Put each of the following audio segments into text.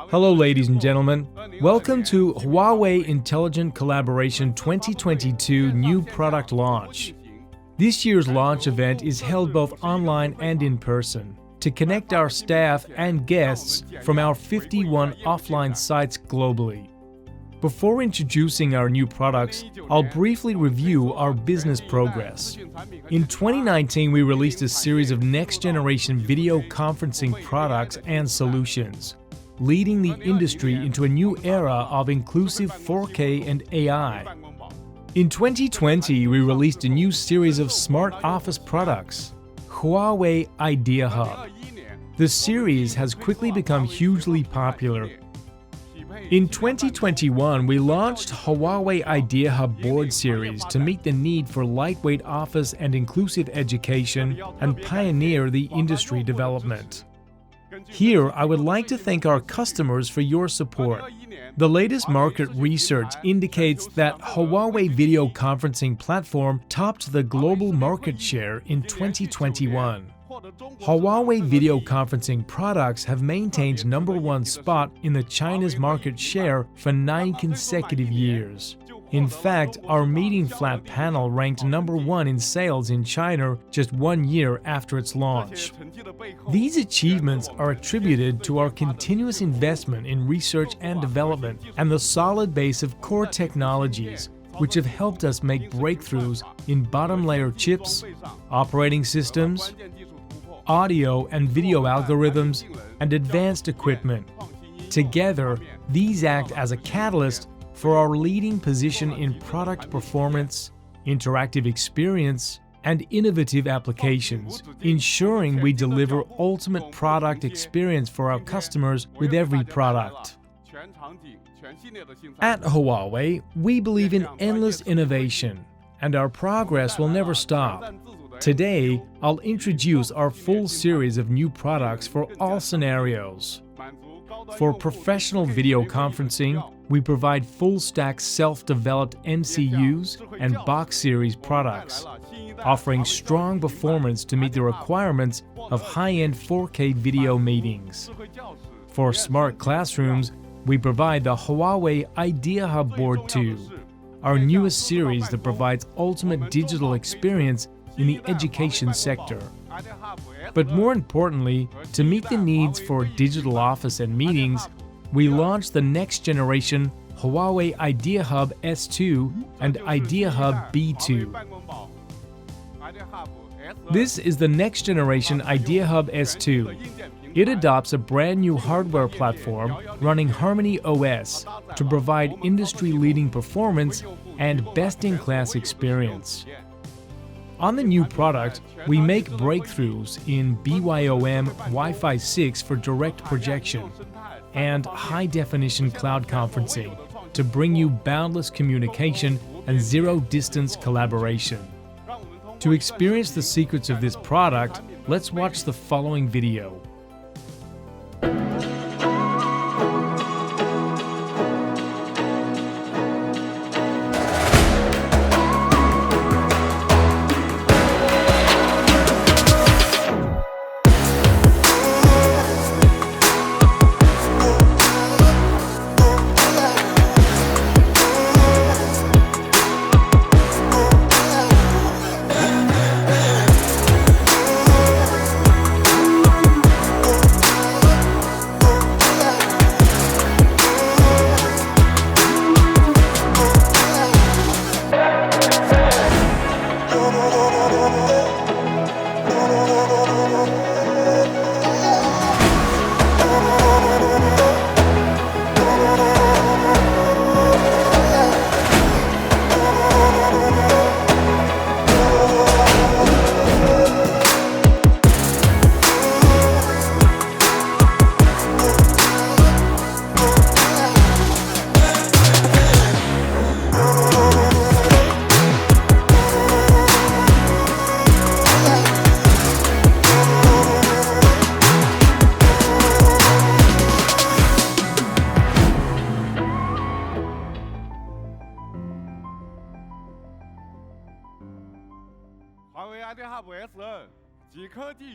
Hello, ladies and gentlemen. Welcome to Huawei Intelligent Collaboration 2022 New Product Launch. This year's launch event is held both online and in person to connect our staff and guests from our 51 offline sites globally. Before introducing our new products, I'll briefly review our business progress. In 2019, we released a series of next-generation video conferencing products and solutions, leading the industry into a new era of inclusive 4K and AI. In 2020, we released a new series of smart office products, Huawei IdeaHub. The series has quickly become hugely popular. In 2021, we launched Huawei IdeaHub Board Series to meet the need for lightweight office and inclusive education and pioneer the industry development. Here, I would like to thank our customers for your support. The latest market research indicates that Huawei video conferencing platform topped the global market share in 2021. Huawei video conferencing products have maintained #1 spot in the China's market share for 9 consecutive years. In fact, our meeting flat panel ranked #1 in sales in China just 1 year after its launch. These achievements are attributed to our continuous investment in research and development and the solid base of core technologies, which have helped us make breakthroughs in bottom-layer chips, operating systems, audio and video algorithms, and advanced equipment. Together, these act as a catalyst for our leading position in product performance, interactive experience, and innovative applications, ensuring we deliver ultimate product experience for our customers with every product. At Huawei, we believe in endless innovation, and our progress will never stop. Today, I'll introduce our full series of new products for all scenarios. For professional video conferencing, we provide full-stack self-developed MCUs and box series products, offering strong performance to meet the requirements of high-end 4K video meetings. For smart classrooms, we provide the Huawei IdeaHub Board 2, our newest series that provides ultimate digital experience in the education sector. But more importantly, to meet the needs for digital office and meetings, we launched the next generation Huawei IdeaHub S2 and IdeaHub B2. This is the next generation IdeaHub S2. It adopts a brand new hardware platform running Harmony OS to provide industry-leading performance and best-in-class experience. On the new product, we make breakthroughs in BYOM Wi-Fi 6 for direct projection and high-definition cloud conferencing to bring you boundless communication and zero-distance collaboration. To experience the secrets of this product, let's watch the following video.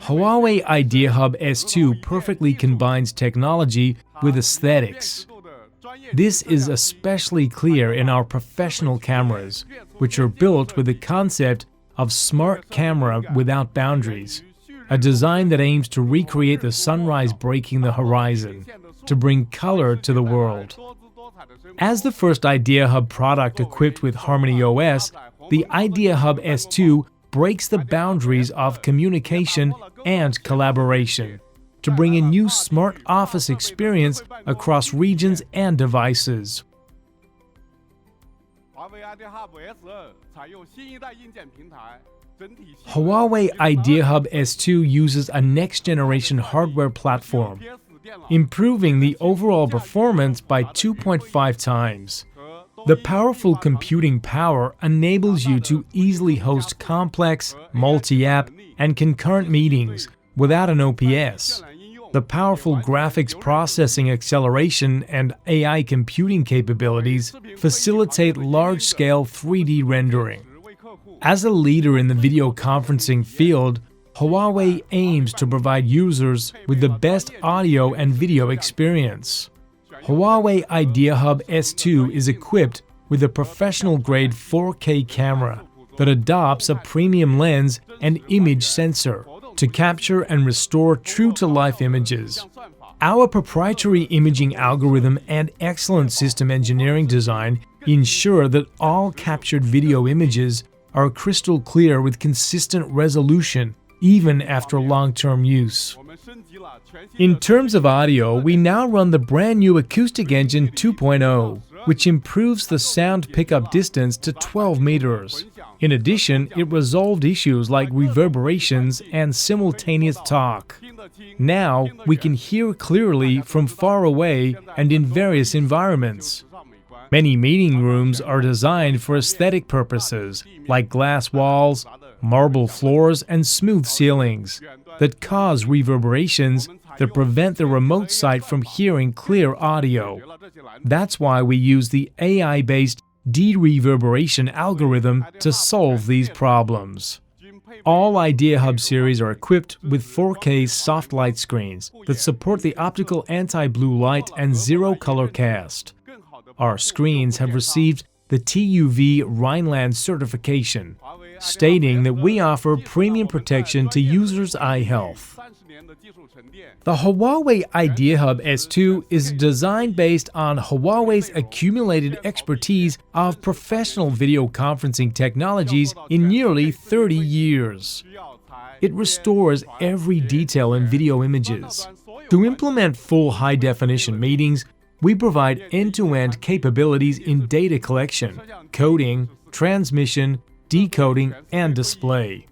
Huawei IdeaHub S2 perfectly combines technology with aesthetics. This is especially clear in our professional cameras, which are built with the concept of smart camera without boundaries, a design that aims to recreate the sunrise breaking the horizon, to bring color to the world. As the first IdeaHub product equipped with Harmony OS, the IdeaHub S2 breaks the boundaries of communication and collaboration to bring a new smart office experience across regions and devices. Huawei IdeaHub S2 uses a next-generation hardware platform, improving the overall performance by 2.5 times. The powerful computing power enables you to easily host complex, multi-app, and concurrent meetings without an OPS. The powerful graphics processing acceleration and AI computing capabilities facilitate large-scale 3D rendering. As a leader in the video conferencing field, Huawei aims to provide users with the best audio and video experience. Huawei IdeaHub S2 is equipped with a professional-grade 4K camera that adopts a premium lens and image sensor to capture and restore true-to-life images. Our proprietary imaging algorithm and excellent system engineering design ensure that all captured video images are crystal clear with consistent resolution even after long-term use. In terms of audio, we now run the brand new Acoustic Engine 2.0, which improves the sound pickup distance to 12 meters. In addition, it resolved issues like reverberations and simultaneous talk. Now, we can hear clearly from far away and in various environments. Many meeting rooms are designed for aesthetic purposes, like glass walls, marble floors, and smooth ceilings that cause reverberations that prevent the remote site from hearing clear audio. That's why we use the AI-based de-reverberation algorithm to solve these problems. All IdeaHub series are equipped with 4K soft light screens that support the optical anti-blue light and zero color cast. Our screens have received the TÜV Rheinland certification, stating that we offer premium protection to users' eye health. The Huawei IdeaHub S2 is designed based on Huawei's accumulated expertise of professional video conferencing technologies in nearly 30 years. It restores every detail in video images. To implement full high-definition meetings, we provide end-to-end capabilities in data collection, coding, transmission, decoding, and display.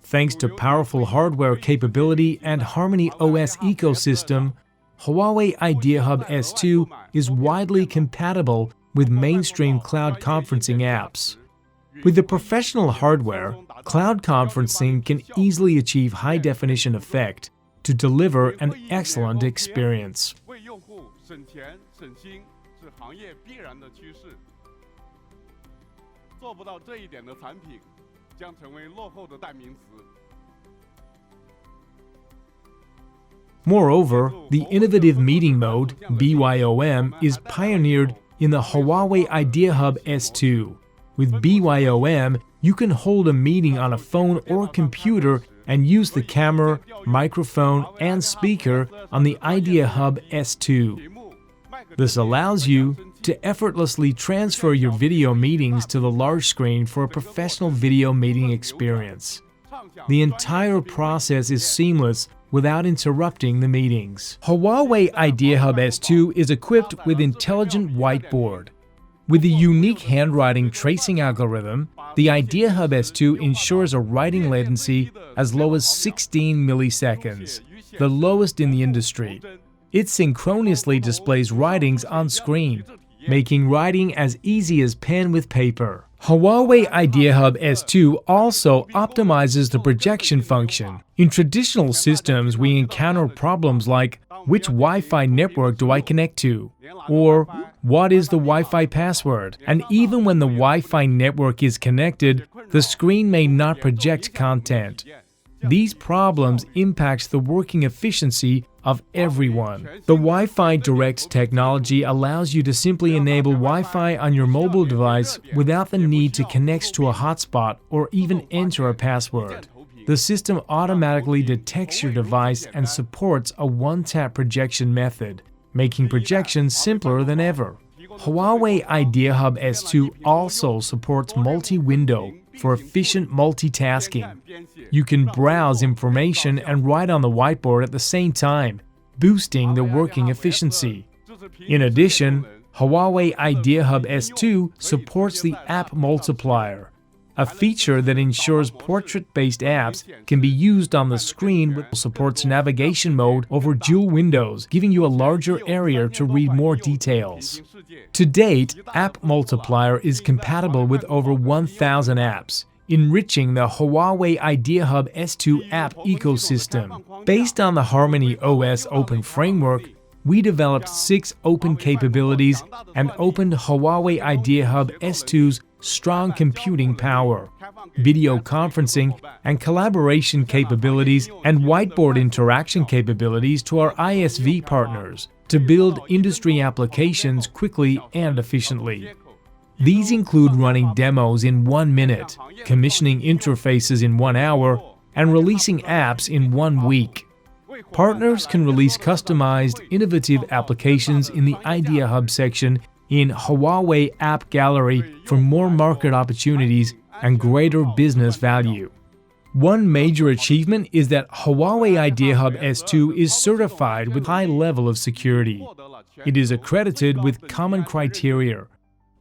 Thanks to powerful hardware capability and Harmony OS ecosystem, Huawei IdeaHub S2 is widely compatible with mainstream cloud conferencing apps. With the professional hardware, cloud conferencing can easily achieve high-definition effect to deliver an excellent experience. Moreover, the innovative meeting mode, BYOM, is pioneered in the Huawei IdeaHub S2. With BYOM, you can hold a meeting on a phone or computer and use the camera, microphone, and speaker on the IdeaHub S2. This allows you to effortlessly transfer your video meetings to the large screen for a professional video meeting experience. The entire process is seamless without interrupting the meetings. Huawei IdeaHub S2 is equipped with intelligent whiteboard. With the unique handwriting tracing algorithm, the IdeaHub S2 ensures a writing latency as low as 16 milliseconds, the lowest in the industry. It synchronously displays writings on screen, making writing as easy as pen with paper. Huawei IdeaHub S2 also optimizes the projection function. In traditional systems, we encounter problems like Which Wi-Fi network do I connect to? Or what is the Wi-Fi password? And even when the Wi-Fi network is connected, the screen may not project content. These problems impact the working efficiency of everyone. The Wi-Fi Direct technology allows you to simply enable Wi-Fi on your mobile device without the need to connect to a hotspot or even enter a password. The system automatically detects your device and supports a one-tap projection method, making projection simpler than ever. Huawei IdeaHub S2 also supports multi-window for efficient multitasking. You can browse information and write on the whiteboard at the same time, boosting the working efficiency. In addition, Huawei IdeaHub S2 supports the App Multiplier, a feature that ensures portrait-based apps can be used on the screen, which supports navigation mode over dual windows, giving you a larger area to read more details. To date, App Multiplier is compatible with over 1,000 apps, enriching the Huawei IdeaHub S2 app ecosystem. Based on the Harmony OS open framework, we developed 6 open capabilities and opened Huawei IdeaHub S2's strong computing power, video conferencing and collaboration capabilities, and whiteboard interaction capabilities to our ISV partners to build industry applications quickly and efficiently. These include running demos in 1 minute, commissioning interfaces in 1 hour, and releasing apps in 1 week. Partners can release customized, innovative applications in the IdeaHub section in Huawei App Gallery for more market opportunities and greater business value. One major achievement is that Huawei IdeaHub S2 is certified with high level of security. It is accredited with common criteria,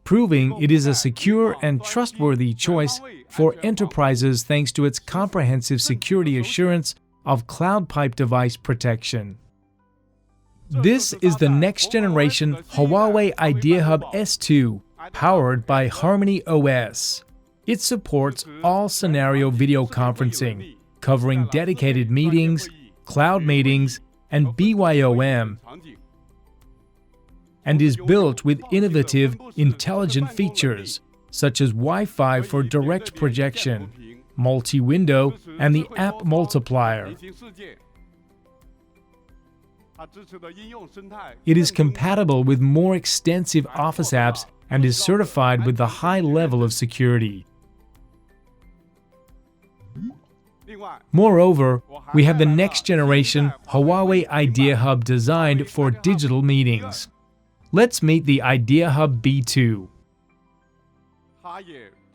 proving it is a secure and trustworthy choice for enterprises thanks to its comprehensive security assurance of cloud pipe device protection. This is the next-generation Huawei IdeaHub S2, powered by Harmony OS. It supports all-scenario video conferencing, covering dedicated meetings, cloud meetings, and BYOM, and is built with innovative, intelligent features, such as Wi-Fi for direct projection, multi-window, and the App Multiplier. It is compatible with more extensive Office apps and is certified with the high level of security. Moreover, we have the next-generation Huawei IdeaHub designed for digital meetings. Let's meet the IdeaHub B2.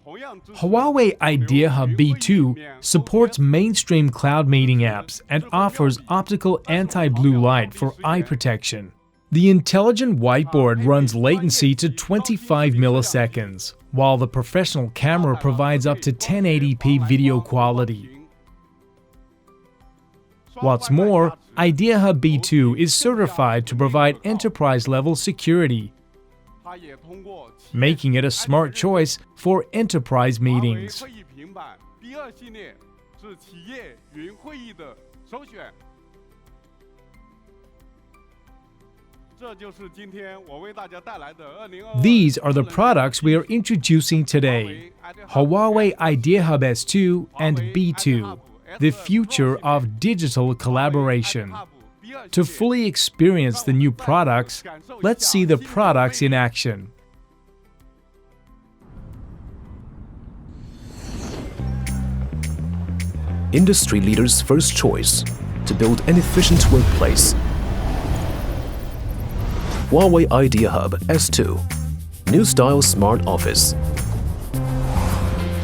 Huawei IdeaHub B2 supports mainstream cloud meeting apps and offers optical anti-blue light for eye protection. The intelligent whiteboard runs latency to 25 milliseconds, while the professional camera provides up to 1080p video quality. What's more, IdeaHub B2 is certified to provide enterprise-level security, making it a smart choice for enterprise meetings. These are the products we are introducing today: Huawei IdeaHub S2 and B2, the future of digital collaboration. To fully experience the new products, let's see the products in action. Industry leaders' first choice to build an efficient workplace. Huawei IdeaHub S2, new style smart office.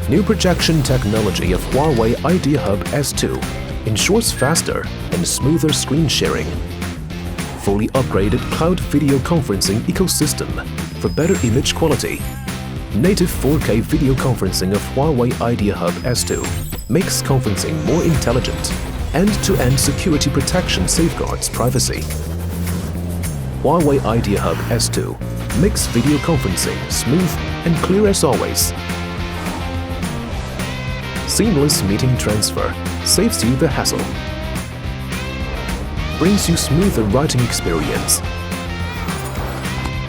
New projection technology of Huawei IdeaHub S2 ensures faster and smoother screen sharing. Fully upgraded cloud video conferencing ecosystem for better image quality. Native 4K video conferencing of Huawei IdeaHub S2 makes conferencing more intelligent. End-to-end security protection safeguards privacy. Huawei IdeaHub S2 makes video conferencing smooth and clear as always. Seamless meeting transfer saves you the hassle. brings you smoother writing experience.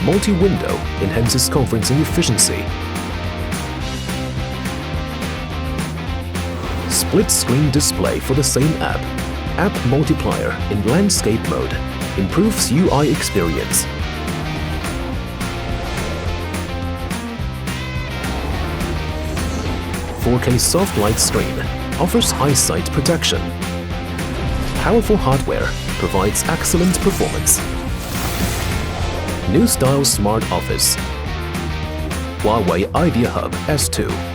Multi-window enhances conferencing efficiency. Split-screen display for the same app. App multiplier in landscape mode improves UI experience. "4K soft light screen offers eyesight protection. Powerful hardware provides excellent performance. New style smart office. Huawei IdeaHub S2.